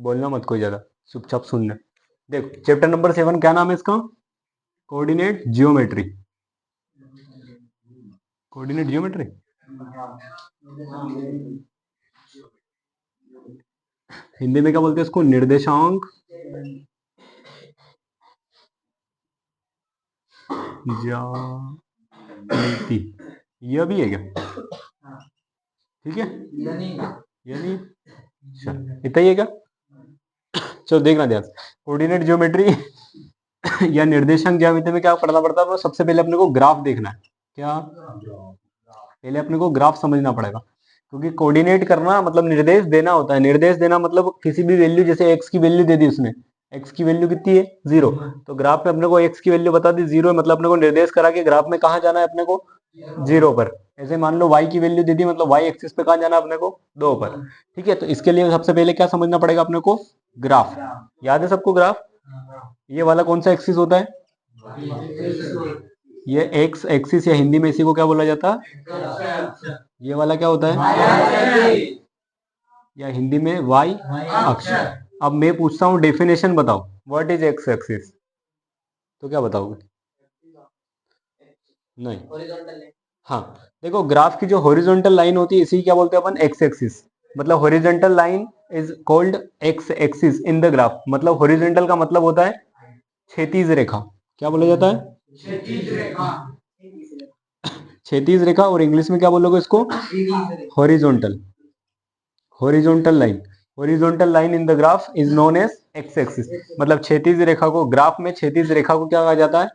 बोलना मत कोई ज्यादा, चुपचाप सुनना। देखो चैप्टर नंबर 7 क्या नाम है इसका? Coordinate geometry. Coordinate geometry, Hindi में क्या बोलते हैं इसको? निर्देशांक ज्यामिति। यह भी है क्या? ठीक है, यानी अच्छा इतना ही है क्या? चलो देखना ध्यान से। कोऑर्डिनेट ज्योमेट्री या निर्देशांक ज्यामिति में क्या पढ़ना पड़ता है? तो सबसे पहले अपने को ग्राफ देखना है। क्या? पहले अपने को ग्राफ समझना पड़ेगा, क्योंकि कोऑर्डिनेट करना मतलब निर्देश देना होता है। निर्देश देना मतलब किसी भी वैल्यू, जैसे एक्स की वैल्यू दे दी उसने, एक्स की वैल्यू कितनी है? 0। तो ग्राफ में अपने को एक्स की वैल्यू बता दी 0 है, मतलब अपने को निर्देश करा कि ग्राफ में कहाँ जाना है अपने को? 0 पर। ऐसे मान लो वाई की वैल्यू दे दी, मतलब वाई एक्सिस पे कहाँ जाना है अपने को? 2 पर। ठीक है, तो इसके लिए सबसे पहले क्या समझना पड़ेगा अपने को? ग्राफ। याद है सबको ग्राफ? ये वाला कौन सा एक्सिस होता है? ये एक्स एक्सिस, या हिंदी में इसी को क्या बोला जाता है? ये वाला क्या होता है? या हिंदी में वाई अक्ष। अब मैं पूछता हूँ डेफिनेशन बताओ, व्हाट इज एक्स एक्सिस? तो क्या बताओगे? नहीं। हाँ, देखो ग्राफ की जो हॉरिजॉन्टल लाइन होती है इसी क्या बोलते हैं अपन? X axis. मतलब horizontal line is called X axis in the graph. मतलब हॉरिजॉन्टल का मतलब होता है क्षैतिज रेखा। क्या बोला जाता है? क्षैतिज रेखा। और इंग्लिश में क्या बोलोगे इसको? Horizontal. Horizontal line, horizontal line in the graph is known as X axis. मतलब क्षैतिज रेखा को, ग्राफ में क्षैतिज रेखा को क्या कहा जाता है?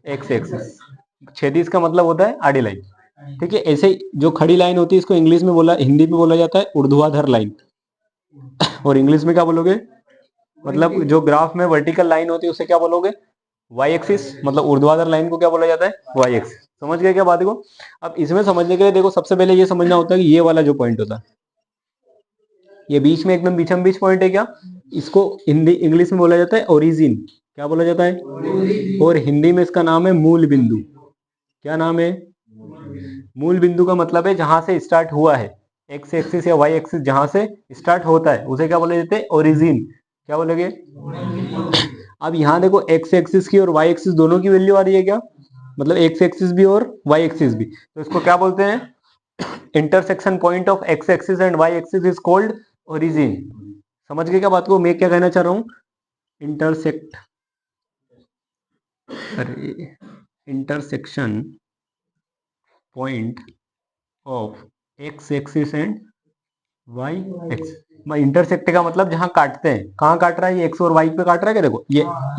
X axis. क्षैतिज का मतलब होता है आड़ी लाइन। ठीक है, ऐसे ही जो खड़ी लाइन होती है इसको इंग्लिश में बोला, हिंदी में बोला जाता है ऊर्ध्वाधर लाइन। और इंग्लिश में क्या बोलोगे? मतलब जो ग्राफ में वर्टिकल लाइन होती है उसे क्या बोलोगे? Y axis. मतलब ऊर्ध्वाधर लाइन को क्या बोला जाता है? Y axis. समझ गए क्या बात को? अब इसमें समझने के लिए देखो सबसे पहले ये समझना होता है कि ये वाला जो पॉइंट होता है, ये बीच में एकदम बीचम बीच पॉइंट है क्या? इसको हिंदी इंग्लिश में बोला जाता है ओरिजिन। क्या बोला जाता है? और हिंदी में इसका नाम है मूल बिंदु। क्या नाम है? मूल बिंदु का मतलब है जहां से स्टार्ट हुआ है। एक्स एक्सिस या वाई एक्सिस जहां से स्टार्ट होता है उसे क्या बोले जाते हैं? ओरिजिन। क्या बोलोगे? अब यहाँ देखो एक्स एक्सिस की और वाई एक्सिस दोनों की वैल्यू आ रही है क्या? मतलब एक्स एक्सिस भी और वाई एक्सिस भी। तो इसको क्या बोलते हैं? Intersection point of X axis and Y axis is called origin. समझ गए क्या बात को? मैं क्या कहना चाह रहा हूँ? इंटरसेक्ट, अरे intersection point of X axis and Y X. Intersect का मतलब जहां काटते हैं, कहाँ काट रहा है? ये एक्स और वाई पे काट रहा है क्या? देखो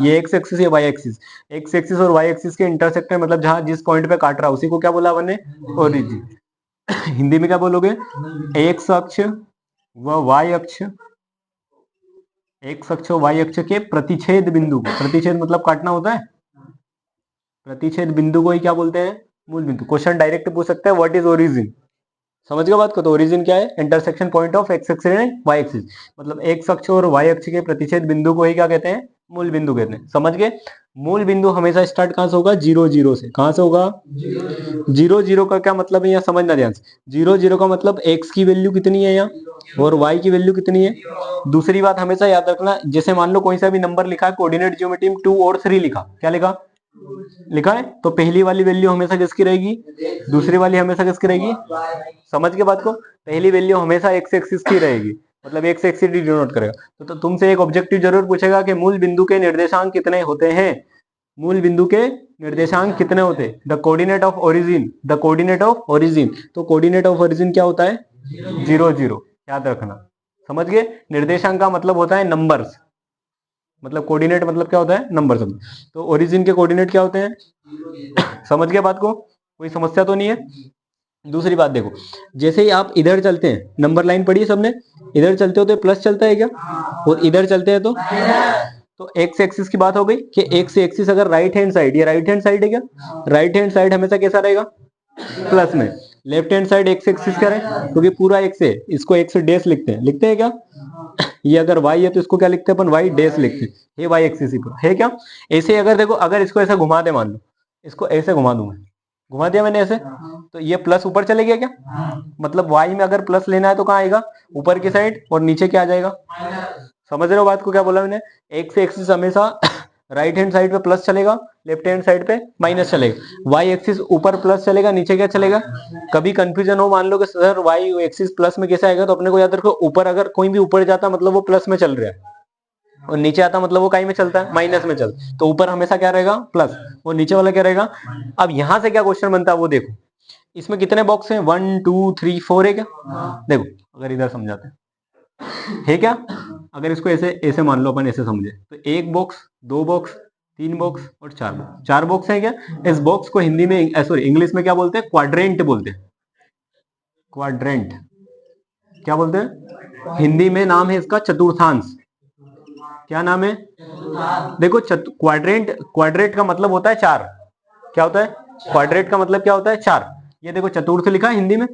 ये एक्स एक्सिस, ये वाई एक्सिस। एक्स एक्सिस और वाई एक्सिस के इंटरसेक्ट में मतलब जहां जिस पॉइंट पे काट रहा है उसी को क्या बोला मैंने? ओरिजिन। हिंदी में क्या बोलोगे? एक्स अक्ष व वाई अक्ष, एक्स अक्ष वाई अक्ष के प्रतिच्छेद बिंदु को, प्रतिच्छेद मतलब काटना होता है, प्रतिच्छेद बिंदु को ही क्या बोलते हैं? मूल बिंदु। क्वेश्चन डायरेक्ट पूछ सकता है व्हाट इज ओरिजिन। समझ गए बात को? तो ओरिजिन क्या है? Intersection point of X axis and Y axis. मतलब एक्स अक्ष और वाई अक्ष के प्रतिच्छेद बिंदु को ही क्या कहते हैं? मूल बिंदु कहते हैं। समझ गए? मूल बिंदु हमेशा स्टार्ट कहां से होगा? 0 0 से। कहां से होगा? 0 0 का क्या मतलब है यहाँ समझना ध्यान से। 0 0 का मतलब एक्स की वैल्यू कितनी है यहाँ और वाई की वैल्यू कितनी है। दूसरी बात हमेशा याद रखना, जैसे मान लो कोई सा भी नंबर लिखा है कोऑर्डिनेट ज्योमेट्री में 2 और 3 लिखा, क्या लिखा? लिखा है, तो पहली वाली वैल्यू हमेशा किसकी रहेगी? दूसरी वाली हमेशा किसकी रहेगी? समझ के बात को? पहली वैल्यू हमेशा एक्स एक्सिस की रहेगी, मतलब एक्स एक्सिस डिनोट करेगा। तो तुमसे एक ऑब्जेक्टिव जरूर पूछेगा कि मूल बिंदु के निर्देशांक कितने होते हैं? मूल बिंदु के निर्देशांक कितने होते हैं? The coordinate of origin, the coordinate of origin. तो कोऑर्डिनेट ऑफ ओरिजिन क्या होता है? 0 0। याद रखना। समझ गए? निर्देशांक का मतलब होता है नंबर्स, मतलब कोऑर्डिनेट मतलब क्या होता है? नंबर। सब तो ओरिजिन के कोऑर्डिनेट क्या होते हैं? समझ गए बात को? कोई समस्या तो नहीं है? दूसरी बात देखो, जैसे ही आप इधर चलते हैं, नंबर लाइन पढ़ी है सबने, इधर चलते हो तो प्लस चलता है क्या? और इधर चलते हैं तो एक्स एक्सिस की बात हो गई कि एक्स एक्सिस अगर राइट हैंड साइड, ये राइट हैंड साइड है क्या? राइट हैंड साइड हमेशा कैसा रहेगा? प्लस में। Left hand side x axis क्या है? क्योंकि पूरा एक्स है, इसको एक्स डैश लिखते हैं, लिखते हैं क्या? ये अगर वाई है तो इसको क्या लिखते हैं अपन? वाई डैश लिखते हैं। ये वाई एक्सिस ही है क्या? ऐसे अगर देखो, अगर इसको ऐसा घुमा दे, मान लो इसको ऐसे घुमा दूंगा, घुमा दिया मैंने ऐसे, तो ये प्लस ऊपर चले गया क्या? मतलब वाई में अगर प्लस लेना है तो कहाँ आएगा? ऊपर की साइड, और नीचे क्या आ जाएगा? समझ रहे हो बात को, क्या बोला मैंने? एक्स एक्सिस हमेशा राइट हैंड साइड पे प्लस चलेगा, लेफ्ट हैंड साइड पे माइनस चलेगा। वाई एक्सिस ऊपर प्लस चलेगा, नीचे क्या चलेगा? कभी कंफ्यूजन हो, मान लो कि सर वाई एक्सिस प्लस में कैसे आएगा, तो अपने को याद रखो ऊपर अगर कोई भी ऊपर जाता मतलब वो प्लस में चल रहा है, और नीचे आता मतलब वो काई में चलता है, माइनस में चलता है। तो ऊपर हमेशा क्या रहेगा? प्लस, और नीचे वाला क्या रहेगा? अब यहां से क्या क्वेश्चन बनता है वो देखो, इसमें कितने बॉक्स हैं? 1 2 3 4 है क्या? देखो अगर इधर समझाते है क्या, अगर इसको ऐसे ऐसे मान लो, अपन ऐसे समझे तो एक बॉक्स, दो बॉक्स, तीन बॉक्स और चार बॉक्स, चार बॉक्स है क्या? इस बॉक्स को हिंदी में सॉरी इंग्लिश में क्या बोलते हैं? क्वाड्रेंट बोलते हैं। क्वाड्रेंट क्या बोलते हैं? हिंदी में नाम है इसका चतुर्थांश। क्या नाम है? देखो क्वाड्रेंट, क्वाड्रेंट का मतलब होता है चार। क्या होता है? क्वाड्रेंट का मतलब क्या होता है? चार। ये देखो चतुर्थ लिखा है हिंदी में,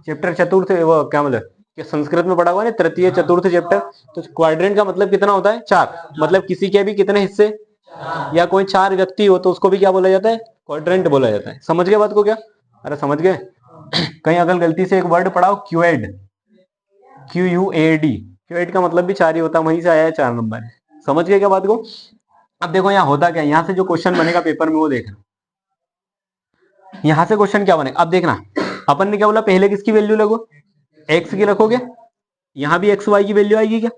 चैप्टर चतुर्थ, वो क्या मतलब कि संस्कृत में पढ़ा हुआ है ना, तृतीय चतुर्थ चैप्टर। तो क्वाड्रेंट का मतलब कितना होता है? चार। मतलब किसी के भी कितने हिस्से, या कोई चार व्यक्ति हो तो उसको भी क्या बोला जाता है? क्वाड्रेंट बोला जाता है। समझ गए बात को क्या? अरे समझ गए? कहीं अगर गलती से एक वर्ड पढ़ाओ क्यूएड, QUAD, क्यूएड का मतलब भी चार ही होता है, वहीं से आया है 4 नंबर। समझ गए क्या बात को? अब देखो यहाँ होता क्या है, यहाँ से जो क्वेश्चन बनेगा पेपर में वो देखना, यहाँ से क्वेश्चन क्या बनेगा। अब देखना अपन ने क्या बोला, पहले किसकी वैल्यू लगो? एक्स की रखोगे, यहाँ भी एक्स वाई की वैल्यू आएगी क्या?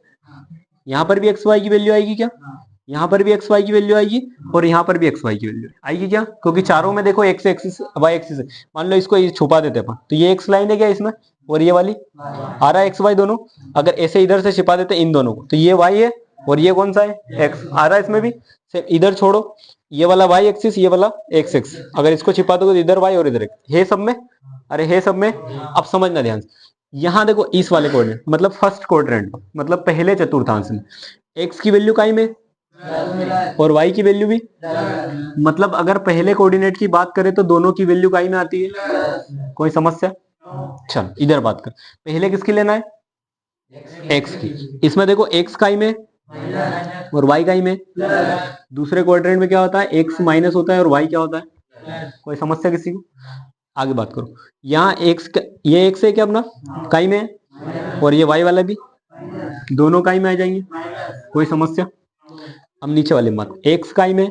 यहाँ पर भी एक्स वाई की वैल्यू आएगी क्या? यहाँ पर भी एक्स वाई की वैल्यू आएगी, और यहाँ पर भी एक्स वाई की वैल्यू आएगी क्या? क्योंकि चारों में देखो एक्स एक्सिस वाई एक्सिस है। मान लो इसको ये छुपा देते अपन, तो ये एक्स लाइन है क्या इसमें, और ये वाली आ रहा है एक्स वाई दोनों। अगर ऐसे इधर से छिपा देते इन दोनों को, तो ये वाई है और ये कौन सा है? एक्स आ रहा है इसमें भी। इधर छोड़ो, ये वाला वाई एक्सिस, ये वाला एक्स एक्स, अगर इसको छिपा दोगे तो इधर वाई और इधर एक्स है सब में। अरे है सब में। अब समझना ध्यान से, यहाँ देखो इस वाले कोऑर्डिनेट मतलब फर्स्ट क्वाड्रेंट, मतलब पहले चतुर्थांश में एक्स की वैल्यू काई में और वाई की वैल्यू भी, मतलब अगर पहले कोऑर्डिनेट की बात करें तो दोनों की वैल्यू काई में आती है। कोई समस्या? चल इधर बात कर, पहले किसकी लेना है? एक्स की। इसमें देखो एक्स काई में और वाई काई में। दूसरे क्वाड्रेंट में क्या होता है? एक्स माइनस होता है और वाई क्या होता है? कोई समस्या किसी को? आगे बात करो, यहाँ एक्स, ये एक्स है क्या अपना काई में, और ये वाई वाला भी, दोनों काई में आ जाएंगे। कोई समस्या? अब नीचे वाले मत, एक्स काई में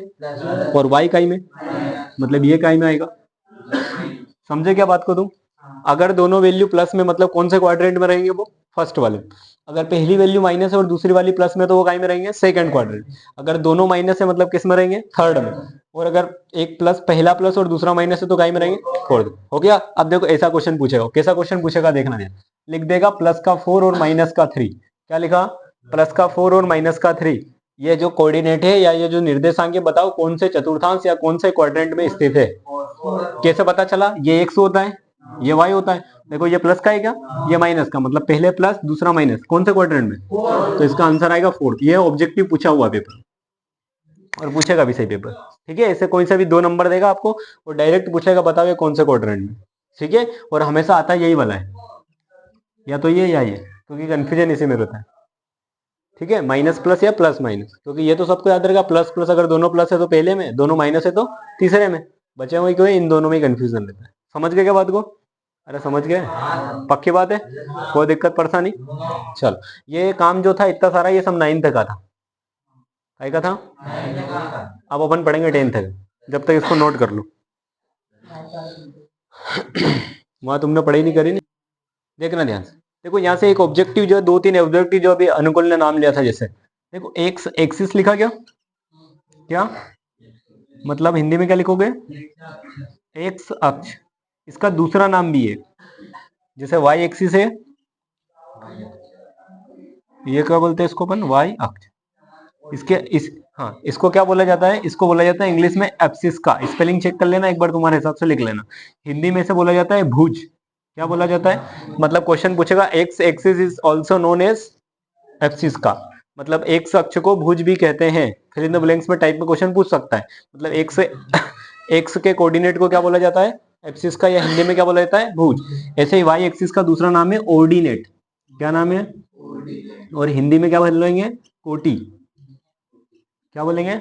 और वाई काई में, मतलब ये काई में आएगा। समझे क्या बात को तुम? अगर दोनों वैल्यू प्लस में, मतलब कौन से क्वाड्रेंट में रहेंगे? वो फर्स्ट वाले। अगर पहली वैल्यू माइनस है और दूसरी वाली प्लस में, तो वो काई में रहेंगे? Second quadrant. अगर दोनों माइनस है मतलब किस में रहेंगे? थर्ड में। और अगर एक प्लस, पहला प्लस और दूसरा माइनस है तो काई में रहेंगे? फोर्थ। हो गया? अब देखो ऐसा क्वेश्चन पूछेगा, कैसा क्वेश्चन पूछेगा देखना है। लिख देगा प्लस का 4 और माइनस का 3। क्या लिखा? प्लस का 4 और माइनस का 3। ये जो कोऑर्डिनेट है या ये जो निर्देशांक है, बताओ कौन से चतुर्थांश या कौन से क्वाड्रेंट में स्थित है। कैसे पता चला? ये एक्स होता है, ये वाई होता है। देखो ये प्लस का है क्या, ये माइनस का, मतलब पहले प्लस दूसरा माइनस, कौन से क्वाड्रेंट में? तो इसका आंसर आएगा फोर्थ। ये ऑब्जेक्टिव पूछा हुआ पेपर, और पूछेगा भी सही पेपर। ठीक है, ऐसे कोई सा भी 2 नंबर देगा आपको और डायरेक्ट पूछेगा बताओ ये कौन से क्वाड्रेंट में। ठीक है, और हमेशा आता है यही वाला है, या तो ये या ये, क्योंकि कंफ्यूजन इसी में रहता है। ठीक है, माइनस प्लस या प्लस माइनस, क्योंकि ये तो सबको याद रहेगा प्लस प्लस, अगर दोनों प्लस है तो पहले में, दोनों माइनस है तो तीसरे में। बचे हुए क्यों? इन दोनों में कंफ्यूजन रहता है। समझ गए क्या बात को? अरे समझ गए? पक्की बात है, कोई दिक्कत परेशानी? चलो, ये काम जो था इतना सारा, ये सब 9th का था। काय का था? अब अपन पढ़ेंगे 10th का, जब तक इसको नोट कर लो। वहां तुमने पढ़ाई नहीं करी नहीं। देखना ध्यान से, देखो यहाँ से एक ऑब्जेक्टिव जो है, 2-3 ऑब्जेक्टिव जो अभी अनुकुल ने नाम लिया था, जैसे देखो एक्स एक्सिस लिखा, क्या क्या मतलब हिंदी में क्या लिखोगे? एक्स अक्ष। इसका दूसरा नाम भी है, जैसे वाई एक्सिस है, ये क्या बोलते हैं इसको अपन? वाई अक्ष। इसके इस, हाँ इसको क्या बोला जाता है? इसको बोला जाता है इंग्लिश में एब्सिस का। स्पेलिंग चेक कर लेना एक बार, तुम्हारे हिसाब से लिख लेना। हिंदी में से बोला जाता है भुज। क्या बोला जाता है? मतलब क्वेश्चन पूछेगा X axis is also known as abscissa का, मतलब एक्स अक्ष को भुज भी कहते हैं। फिर इन द ब्लैंक्स में टाइप में क्वेश्चन पूछ सकता है। मतलब एक्स के कोऑर्डिनेट को क्या बोला जाता है? एब्सिस का, या हिंदी में क्या बोला जाता है? भुज। ऐसे ही वाई एक्सिस का दूसरा नाम है ऑर्डिनेट। क्या नाम है? और हिंदी में क्या बोलेंगे? कोटि। क्या बोलेंगे?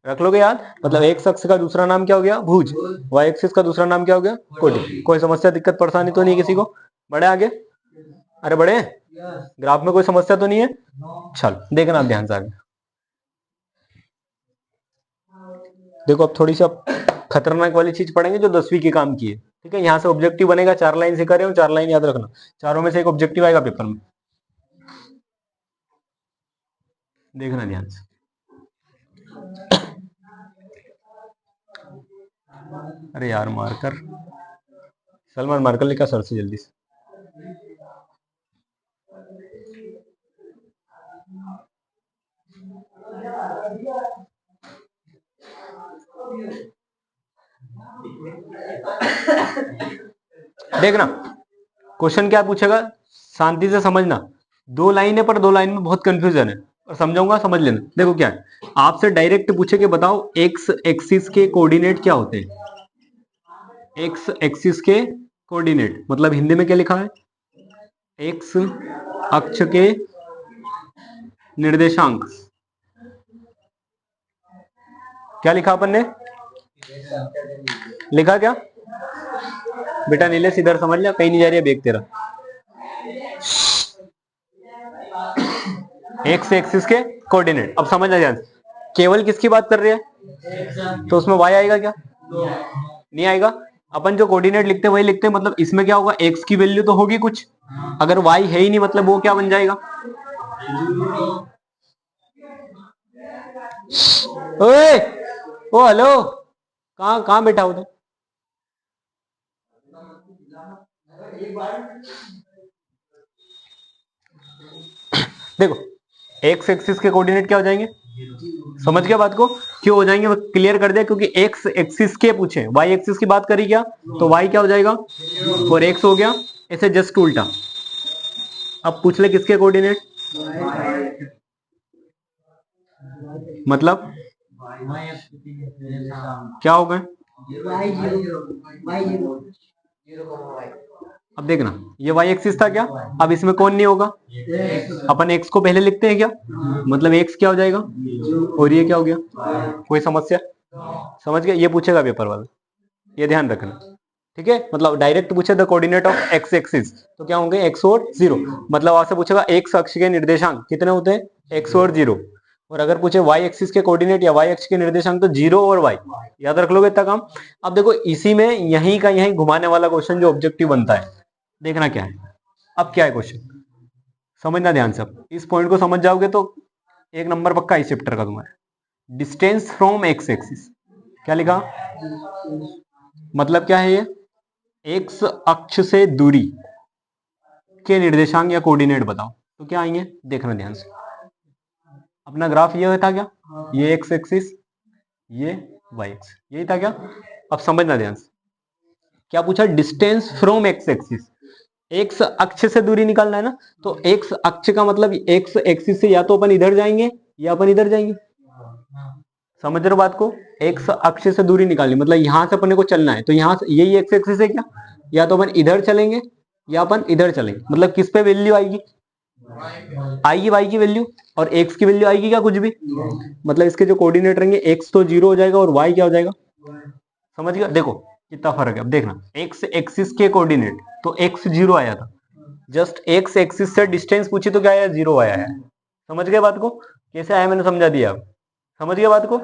रख लोगे याद? मतलब एक्स अक्ष का दूसरा नाम क्या हो गया? भुज। वाई एक्सिस का दूसरा नाम क्या हो गया? कोटि। कोई समस्या, दिक्कत, परेशानी तो नहीं किसी को? बढ़े आगे? अरे बढ़े। ग्राफ में कोई समस्या तो नहीं है? चलो देखना आप ध्यान से आगे। देखो अब थोड़ी सी अब खतरनाक वाली चीज पढ़ेंगे जो 10वीं के काम की है। ठीक है, यहाँ से ऑब्जेक्टिव बनेगा, 4 लाइन से करे हो, 4 लाइन याद रखना, चारों में से एक ऑब्जेक्टिव आएगा पेपर में। देखना ध्यान से। अरे यार मार्कर, सलमान मार्कर लिखा सर से जल्दी से। देखना क्वेश्चन क्या पूछेगा, शांति से समझना। 2 लाइन है पर 2 लाइन में बहुत कंफ्यूजन है, और समझाऊंगा, समझ लेना। देखो क्या है, आपसे डायरेक्ट पूछे कि बताओ एक्स एक्सिस के कोऑर्डिनेट क्या होते हैं। एक्स एक्सिस के कोऑर्डिनेट मतलब हिंदी में क्या लिखा है, एक्स अक्ष के निर्देशांक। क्या लिखा अपन ने, लिखा क्या बेटा नीलेश, इधर समझ लिया, कहीं नहीं जा रही है बेग तेरा। एक्स एक्सिस के कोऑर्डिनेट, अब समझना ध्यान से, केवल किसकी बात कर रहे हैं, तो उसमें वाई आएगा क्या, नहीं आएगा। अपन जो कोऑर्डिनेट लिखते हैं वही लिखते हैं, मतलब इसमें क्या होगा, एक्स की वैल्यू तो होगी कुछ, अगर वाई है ही नहीं मतलब वो क्या बन जाएगा। ओए ओ हेलो, कहाँ कहाँ बैठा हो तुम। देखो एक्स एक्सिस के कोऑर्डिनेट क्या हो जाएंगे, समझ गया बात को, क्यों हो जाएंगे क्लियर कर दिया, क्योंकि एक्स एक्सिस के पूछे, वाई एक्सिस की बात करी क्या, तो वाई क्या हो जाएगा, और एक्स हो गया, ऐसे जस्ट उल्टा। अब पूछ ले किसके कोऑर्डिनेट, मतलब क्या हो गए, अब देखना ये वाई एक्सिस था क्या, अब इसमें कौन नहीं होगा, अपन एक्स को पहले लिखते हैं क्या, मतलब एक्स क्या हो जाएगा, और ये क्या हो गया, कोई समस्या, समझ गया, ये पूछेगा पेपर वाला, ये ध्यान रखना। ठीक है, मतलब डायरेक्ट पूछे the coordinate of X axis तो क्या होंगे, एक्स और 0, मतलब आपसे पूछेगा एक्स अक्ष के निर्देशांक कितने होते हैं, एक्स और 0, और अगर पूछे वाई एक्सिस के कोऑर्डिनेट या वाई अक्ष के निर्देशांक तो 0 और वाई, याद रख लोगे इतना काम। अब देखो इसी में यहीं का यहीं घुमाने वाला क्वेश्चन जो ऑब्जेक्टिव बनता है, देखना क्या है। अब क्या है क्वेश्चन, समझना ध्यान से, अब इस पॉइंट को समझ जाओगे तो 1 नंबर पक्का इस चैप्टर का तुम्हारा। डिस्टेंस फ्रॉम एक्स एक्सिस, क्या लिखा, मतलब क्या है ये, एक्स अक्ष से दूरी के निर्देशांक या कोऑर्डिनेट बताओ, तो क्या आएंगे, देखना ध्यान से। अपना ग्राफ ये था क्या, ये एक्स एक्सिस, ये वाई एक्स, यही था क्या। अब समझना ध्यान से, क्या पूछा, distance from x axis, x अक्ष से दूरी निकालना है ना, तो एक्स अक्ष का मतलब एक्स एक्सिस से या तो अपन इधर जाएंगे या अपन इधर जाएंगे, समझ रहे हो बात को, एक्स अक्ष से दूरी निकालनी मतलब यहां से अपने को चलना है, तो यहां से यही एक्स एक्सिस है क्या, या तो अपन इधर चलेंगे या अपन इधर चलेंगे, मतलब किस पे वैल्यू आएगी, आएगी वाई की वैल्यू, और एक्स की वैल्यू आएगी क्या, कुछ भी, मतलब इसके जो कोऑर्डिनेट रहेंगे एक्स तो 0 हो जाएगा और वाई क्या हो जाएगा, समझ गया। देखो कितना फर्क है, अब देखना एक्स एक्सिस के कोऑर्डिनेट तो एक्स 0 आया था, जस्ट एक्स एक्सिस से डिस्टेंस पूछी तो क्या आया, 0 आया है, समझ गए बात को, कैसे आया मैंने समझा दिया, अब समझ गया बात को।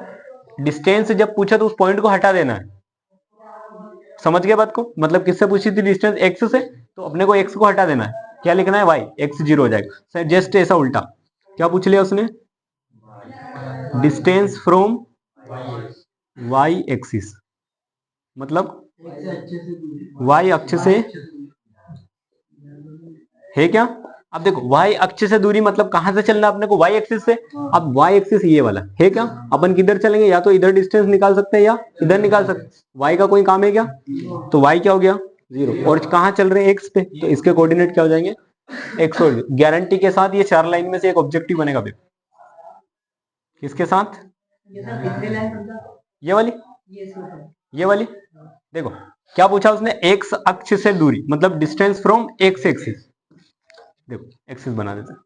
डिस्टेंस जब पूछा तो उस पॉइंट को हटा देना है, समझ गया बात को, मतलब किससे पूछी थी डिस्टेंस, एक्स से, तो अपने को एक्स को हटा देना है, क्या लिखना है, वाई, एक्स 0 हो जाएगा, जस्ट ऐसा उल्टा, क्या पूछ लिया उसने, डिस्टेंस फ्रॉम वाई एक्सिस, मतलब वाई अक्ष से है क्या। अब देखो वाई अक्ष से दूरी मतलब कहां से चलना अपने को, वाई एक्सिस से, अब वाई एक्सिस ये वाला है क्या, अपन किधर चलेंगे, या तो इधर डिस्टेंस निकाल सकते हैं या इधर निकाल सकते हैं, वाई का कोई काम है क्या, तो वाई क्या हो गया, 0, और कहां चल रहे हैं, एक्स पे, तो इसके कोऑर्डिनेट क्या हो जाएंगे, एक्स और 0। गारंटी के साथ ये 4 लाइन में से एक ऑब्जेक्टिव बनेगा बेटा, किसके साथ, ये वाली, ये वाली, देखो क्या पूछा उसने, एक्स अक्ष से दूरी मतलब डिस्टेंस फ्रॉम एक्स एक्सिस, देखो एक्सिस बना देते हैं,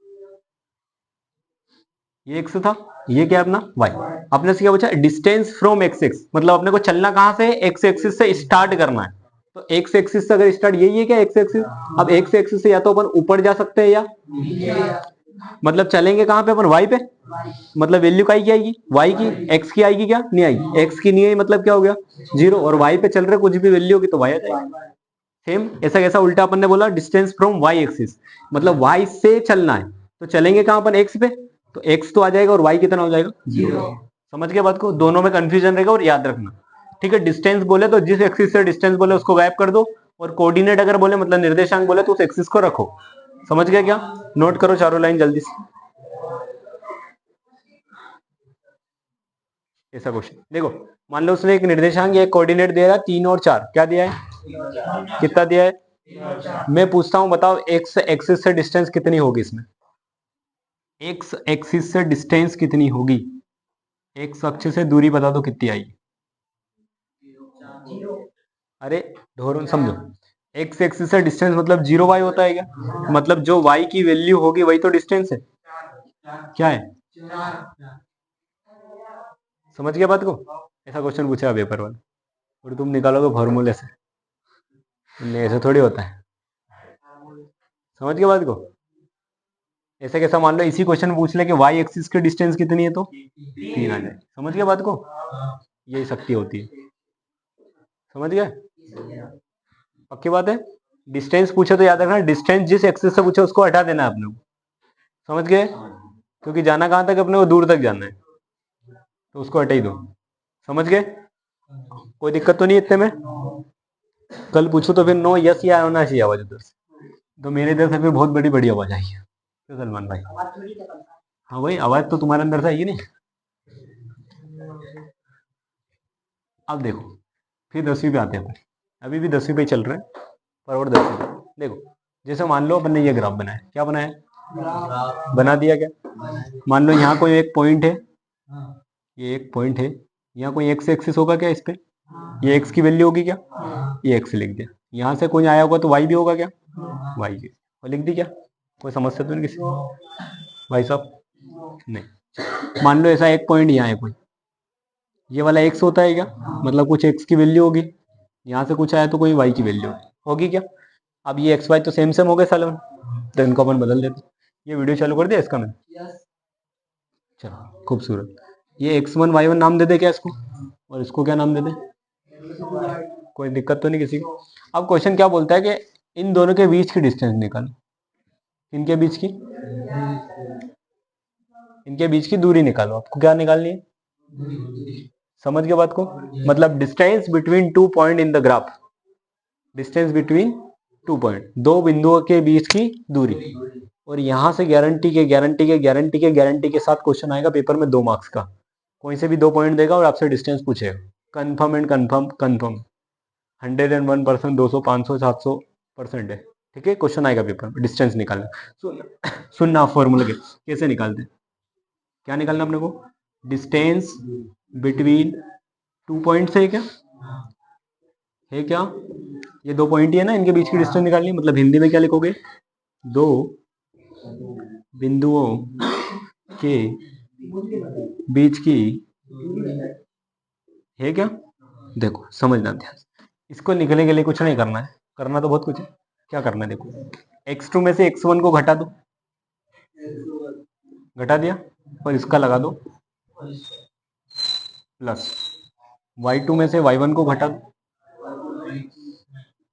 ये एक्स था, ये क्या है अपना वाई, अपने से क्या पूछा, डिस्टेंस फ्रॉम एक्स एक्स मतलब अपने को चलना कहां से, एक्स एक्सिस से स्टार्ट करना है, तो एक्स एक्सिस से अगर स्टार्ट यही है क्या एक्स एक्सिस, अब एक्स एक्सिस से या तो अपन ऊपर जा सकते हैं या मतलब चलेंगे कहाँ पे अपन वाई पे, मतलब वैल्यू का की आएगी वाई की, एक्स की आएगी क्या नहीं आएगी, एक्स की नहीं आई मतलब क्या हो गया जीरो, और वाई पे चल रहे कुछ भी वैल्यू होगी तो वाई आ जाएगी। सेम ऐसा कैसा उल्टा अपन ने बोला डिस्टेंस फ्रॉम वाई एक्सिस, मतलब वाई से चलना है तो चलेंगे कहाँ अपन एक्स पे, तो एक्स तो आ जाएगा और वाई कितना हो जाएगा जीरो। समझ गया बात को, दोनों में कंफ्यूजन रहेगा और याद रखना। ठीक है, डिस्टेंस बोले तो जिस एक्सिस से डिस्टेंस बोले उसको गायब कर दो, और कोऑर्डिनेट अगर बोले मतलब निर्देशांक बोले तो उस एक्सिस को रखो। समझ गया क्या, नोट करो चारों लाइन जल्दी से। ऐसा क्वेश्चन देखो, मान लो उसने एक निर्देशांक या एक कोऑर्डिनेट दे रहा है 3 और 4, क्या दिया है कितना दिया है, मैं पूछता हूं बताओ एक्स एक्सिस से डिस्टेंस कितनी होगी इसमें, एक्स एक्सिस से डिस्टेंस कितनी होगी, एक्स अक्ष से दूरी बता दो कितनी आएगी। अरे ढोरन समझो, एक्स एक्सिस से डिस्टेंस मतलब जीरो वाई होता है क्या, मतलब जो वाई की वैल्यू होगी वही तो डिस्टेंस है, क्या है, समझ गया बात को। ऐसा क्वेश्चन पूछा पेपर वाला और तुम निकालोगे फॉर्मूले से, नहीं ऐसे थोड़ी होता है। समझ गया बात को, ऐसे कैसा मान लो इसी क्वेश्चन पूछ ले कि वाई एक्सिस की डिस्टेंस कितनी है तो 3 आ जाए। समझ गया बात को, यही शक्ति होती है। समझ गया, पक्की बात है। डिस्टेंस पूछे तो याद रखना डिस्टेंस जिस एक्सिस से पूछे उसको हटा देना है अपने को। समझ गए, क्योंकि जाना कहां तक अपने को दूर तक जाना है तो उसको हटा ही दो। समझ गए, कोई दिक्कत तो नहीं इतने में। कल पूछो तो फिर नो यस या होना चाहिए आवाज उधर से, तो मेरे इधर से फिर बहुत बड़ी बड़ी आवाज आई है तो सलमान भाई। हाँ वही आवाज तो तुम्हारे अंदर से आएगी नहीं। अब देखो फिर 10वीं पे आते हैं अपन, अभी भी 10वीं पे ही चल रहे हैं पर और 10वीं पे देखो, जैसे मान लो अपन ने ये ग्राफ बनाया, क्या बनाया बना दिया क्या, मान लो यहाँ कोई एक पॉइंट है, ये एक पॉइंट है, यहाँ कोई एक्स एक्सिस होगा क्या इस पे, ये एक्स की वैल्यू होगी क्या, ये एक्स लिख दिया, यहाँ से कोई आया होगा तो वाई भी होगा क्या, वाई भी, और लिख दी क्या, कोई समस्या तो नहीं किसी भाई साहब, नहीं। मान लो ऐसा एक पॉइंट यहाँ है कोई, ये वाला एक्स होता है क्या, मतलब कुछ एक्स की वैल्यू होगी, यहाँ से कुछ आया तो कोई वाई की वैल्यू होगी क्या। अब ये एक्स वाई तो सेम सेम हो गए सालों, तो इनको अपन बदल देते। ये वीडियो चालू कर दिया इसका मैं, चलो खूबसूरत, ये x1 y1 नाम दे दे क्या इसको, और इसको क्या नाम दे दे, कोई दिक्कत तो नहीं किसी को। अब क्वेश्चन क्या बोलता है कि इन दोनों के बीच की डिस्टेंस निकालो, इनके बीच की, इनके बीच की दूरी निकालो, आपको क्या निकालनी है, समझ गए बात को, मतलब distance between two point in the graph, distance between two point, दो बिंदुओं के बीच की दूरी, और यहां से गारंटी के गारंटी के गारंटी के गारंटी के साथ क्वेश्चन आएगा पेपर में 2 मार्क्स का, कोई से भी 2 पॉइंट देगा और आपसे डिस्टेंस पूछेगा, कंफर्म एंड कंफर्म कंफर्म, 101%, 200, 500, 700% है। ठीक है, क्वेश्चन आएगा पेपर में डिस्टेंस निकालना। सुनना फॉर्मूला कैसे निकालते हैं, क्या निकालना अपने को, डिस्टेंस बिटवीन टू पॉइंट्स है क्या, ये 2 पॉइंट ही है ना, इनके बीच की डिस्टेंस निकालनी, मतलब हिंदी में क्या लिखोगे, 2 बिंदुओं के बीच की है क्या, देखो समझना ध्यान, इसको लिखने के लिए कुछ नहीं करना है, करना तो बहुत कुछ है, क्या करना है देखो, x2 में से x1 को घटा दो, घटा दिया, और इसका लगा दो प्लस, y2 में से y1 को घटा दो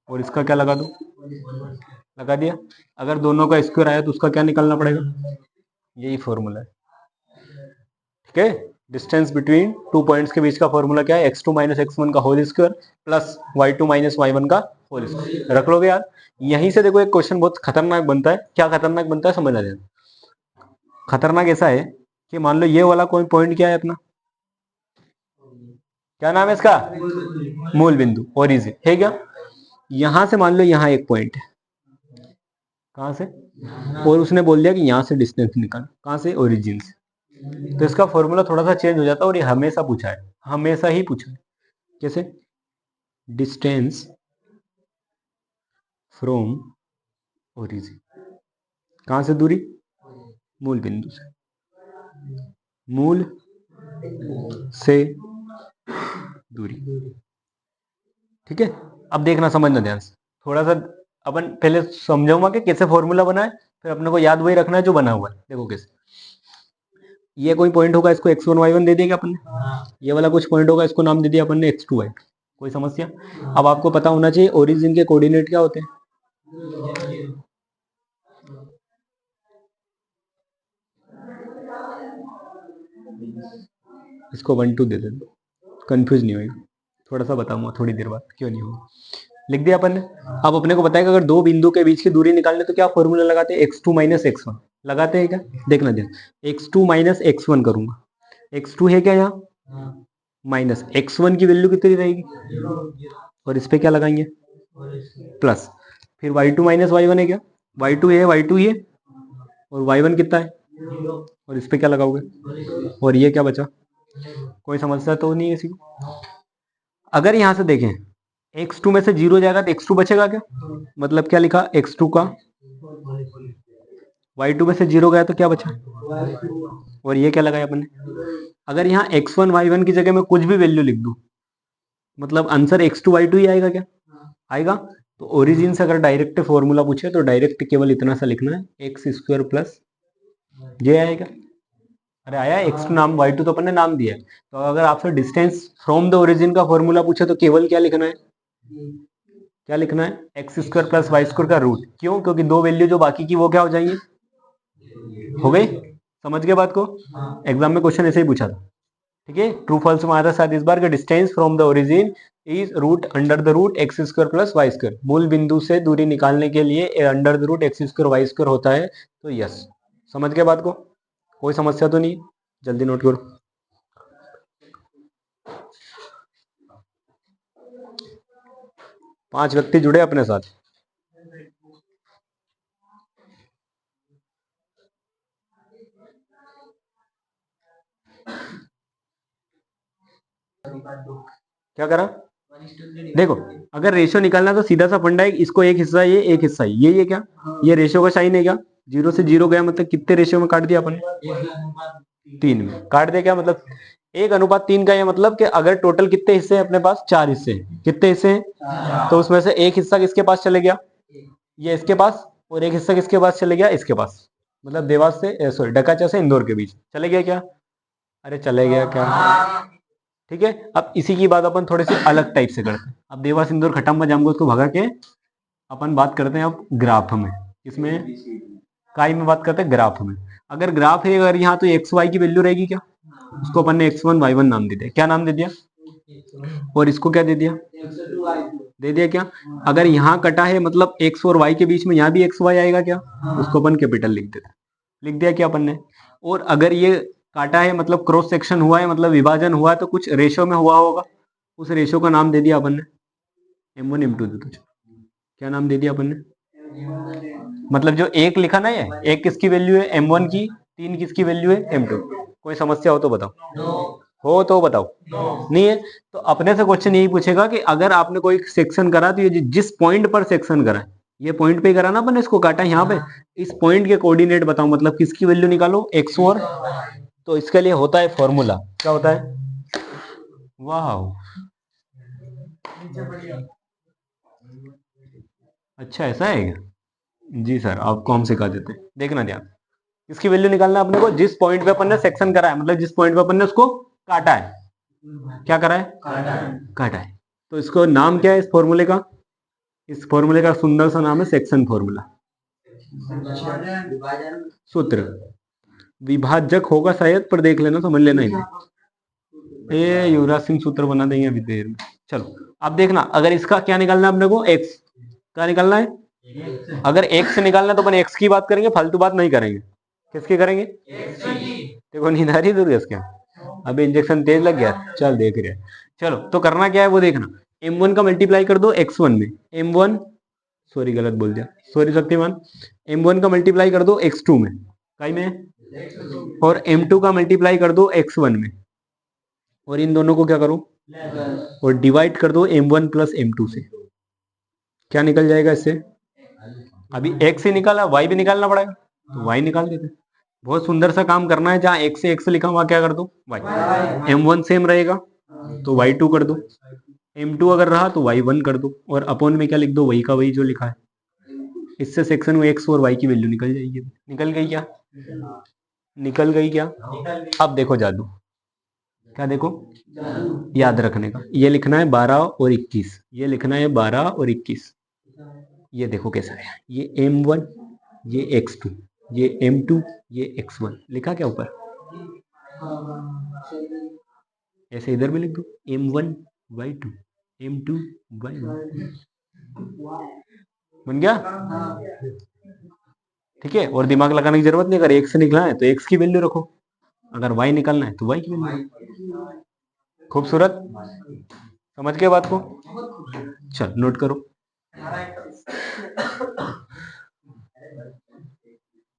और इसका क्या लगा दो, लगा दिया। अगर दोनों का स्क्वायर आया तो उसका क्या निकालना पड़ेगा, यही फॉर्मूला है। ठीक है, डिस्टेंस बिटवीन टू पॉइंट्स के बीच का फॉर्मूला क्या है, x2 माइनस x1 का whole square plus y2 minus y1 का होल स्क्वायर, रख लोगे यार। यहीं से देखो एक क्वेश्चन बहुत खतरनाक बनता है, क्या खतरनाक बनता है समझ आ जाए। खतरनाक ऐसा है कि मान लो ये वाला कोई पॉइंट क्या है अपना, क्या नाम है इसका, मूल बिंदु ओरिजिन है क्या, यहां से मान लो यहाँ एक पॉइंट है, कहां से, और उसने बोल दिया कि यहां से डिस्टेंस निकाल, कहां से, ओरिजिन से, तो इसका फॉर्मूला थोड़ा सा चेंज हो जाता है, और ये हमेशा पूछा है, हमेशा ही पूछा है, कैसे, डिस्टेंस फ्रॉम ओरिजिन, कहां से दूरी, मूल बिंदु से, मूल से दूरी। ठीक है, अब देखना, समझना ध्यान से थोड़ा सा। अपन पहले समझाऊंगा कि कैसे फॉर्मूला बना है, फिर अपने को याद वही रखना है जो बना हुआ है। देखो कैसे, ये कोई पॉइंट होगा, इसको x1 y1 दे दिया क्या अपन ने, ये वाला कुछ पॉइंट होगा, इसको नाम दे दिया अपन ने x2 y। कोई समस्या? अब आपको पता होना चाहिए ओरिजिन के कोऑर्डिनेट क्या होते हैं। इसको 1 2 दे देते, कंफ्यूज नहीं होगा। थोड़ा सा बताऊंगा थोड़ी देर बाद क्यों नहीं होगा। लिख दिया अपन ने। अब अपने को बताया कि अगर दो बिंदु के बीच की दूरी निकालने तो क्या फॉर्मूला लगाते हैं, x2 माइनस x1 लगाते हैं क्या। देखना ध्यान, x2 माइनस x1 करूंगा, x2 है क्या यहाँ, माइनस x1 की वैल्यू कितनी रहेगी, और इस पे क्या लगाएंगे, प्लस। फिर y2 माइनस y1 है क्या, y2 है, y2 ये, और y1 कितना है, और इस पे क्या लगाओगे, और ये क्या बचा। कोई समस्या तो नहीं है किसी को। अगर यहां से देखें x2 में से 0 जाएगा तो x2 बचेगा क्या, मतलब क्या लिखा, x2 का, y2 में से 0 गया तो क्या बचा, और ये क्या लगाया अपन ने। अगर यहाँ x1 y1 की जगह में कुछ भी वैल्यू लिख दूं, मतलब आंसर x2 y2 ही आएगा क्या, आएगा। तो ओरिजिन से अगर डायरेक्ट फॉर्मूला पूछे तो डायरेक्ट केवल इतना सा लिखना है, एक्स स्क्वायर प्लस ये आएगा। अरे आया, x2 नाम, y2 तो अपन ने नाम दिया है। तो अगर आपसे डिस्टेंस फ्रॉम द ओरिजिन का फॉर्मूला पूछे तो केवल क्या लिखना है, क्या लिखना है, X square plus Y square का रूट। क्यों, क्योंकि दो वैल्यू जो बाकी की वो क्या हो जाएंगी, हो गई। समझ गए बात को, एग्जाम में क्वेश्चन ऐसे ही पूछा था। ठीक है, ट्रू फॉल्स में आता साथ इस बार का distance from the origin is root under the root X square plus Y square. मूल बिंदु से दूरी निकालने के लिए under the root X square Y square होता है। तो यस, समझ गए बात को, कोई समस्या तो नहीं, जल्दी नोट करो। पांच व्यक्ति जुड़े अपने साथ। क्या करा, देखो अगर रेशियो निकालना तो सीधा सा फंडा है, इसको एक हिस्सा ये, एक हिस्सा ये क्या, ये रेशियो का साइन है क्या, 0 से 0 गया मतलब कितने रेशियो में काट दिया अपन, 3 में काट दिया क्या, मतलब 1:3 का। ये मतलब कि अगर टोटल कितने हिस्से हैं अपने पास, 4 हिस्से हैं। कितने हिस्से हैं, तो उसमें से एक हिस्सा किसके पास चले गया, ये इसके पास, और एक हिस्सा किसके पास चले गया, इसके पास, मतलब देवास से सॉरी डकाचा से इंदौर के बीच चले गया क्या, अरे चले गया क्या। ठीक है, अब इसी की बात अपन थोड़े से अलग टाइप से करते हैं। अब देवास इंदौर खटाम जामगो उसको भगा के अपन बात करते हैं अब ग्राफ में, इसमें काई में बात करते हैं ग्राफ में। अगर ग्राफ है, अगर यहाँ तो एक्स वाई की वैल्यू रहेगी क्या, उसको अपन ने x1 y1 नाम दे दिया, क्या नाम दे दिया, और इसको क्या दे दिया, दे दिया क्या। अगर यहाँ कटा है मतलब x और y के बीच में, यहाँ भी x y आएगा क्या, उसको अपन कैपिटल लिख देते, लिख दिया क्या अपन ने। और अगर ये काटा है मतलब क्रॉस सेक्शन हुआ है, मतलब विभाजन हुआ है, तो कुछ रेशो में हुआ होगा, उस रेशो का नाम दे दिया अपन ने m1 m2 दे दो। क्या नाम दे दिया अपन ने, मतलब जो एक लिखा ना, ये एक किसकी वैल्यू है m1 की, 3 किसकी वैल्यू है m2। कोई समस्या हो तो बताओ, हो तो बताओ, नहीं है तो अपने से क्वेश्चन यही पूछेगा कि अगर आपने कोई सेक्शन करा तो ये जिस पॉइंट पर सेक्शन करा है, ये पॉइंट पे करा ना अपन, इसको काटा यहाँ पे, इस पॉइंट के कोऑर्डिनेट बताओ, मतलब किसकी वैल्यू निकालो, एक्स और। तो इसके लिए होता है फॉर्मूला, क्या होता है, वाह, अच्छा ऐसा है क्या, जी सर आपको हम सिखा देते हैं। देखना ध्यान, इसकी वैल्यू निकालना अपने को, जिस पॉइंट पे अपन ने सेक्शन करा है, मतलब जिस पॉइंट पे अपन ने उसको काटा है, क्या करा है, काटा है। तो इसको नाम क्या है इस फॉर्मूले का, इस फॉर्मूले का सुंदर सा नाम है सेक्शन फॉर्मूला, सूत्र। विभाजक होगा शायद, पर देख लेना, समझ लेना इसे। ये युवराज सिंह सूत्र बना देंगे अभी देर में। चलो अब देखना, अगर इसका क्या निकालना है अपने को, एक्स क्या निकालना है। अगर एक्स से निकालना है तो अपन एक्स की बात करेंगे, फालतू बात नहीं करेंगे। किसकी करेंगे, देखो नींद आ रही दूर क्या, अभी इंजेक्शन तेज लग गया, चल देख रहे। चलो तो करना क्या है वो देखना, m1 का मल्टीप्लाई कर दो x1 में, m1 सॉरी गलत बोल दिया, सॉरी शक्तिमान, m1 का मल्टीप्लाई कर दो x2 में, कई में, और m2 का मल्टीप्लाई कर दो x1 में, और इन दोनों को क्या करो, और डिवाइड कर दो m1 प्लस m2 से। क्या निकल जाएगा इससे, अभी x से निकाला, y भी निकालना पड़ेगा, तो y निकाल देते। बहुत सुंदर सा काम करना है, जहां x से x लिखा हुआ क्या कर दो y, m1 सेम रहेगा तो y2 कर दो, m2 अगर रहा तो y1 कर दो और अपॉन में क्या लिख दो, वही का वही जो लिखा है। इससे सेक्शन में x और y की वैल्यू निकल जाएगी। निकल गई क्या? निकल गई क्या? अब देखो जादू, क्या देखो, याद रखने का, ये लिखना है 12 और 21, ये लिखना है 12 और 21। ये देखो कैसा है, ये m1, ये x2, ये m2, ये x1, लिखा क्या ऊपर? ऐसे इधर भी लिख दो m1 y2 m2 y1, बन गया। ठीक है, और दिमाग लगाने की जरूरत नहीं, अगर x से निकला है तो x की वैल्यू रखो, अगर y निकालना है तो y की वैल्यू। खूबसूरत, समझ गए बात को? चल नोट करो।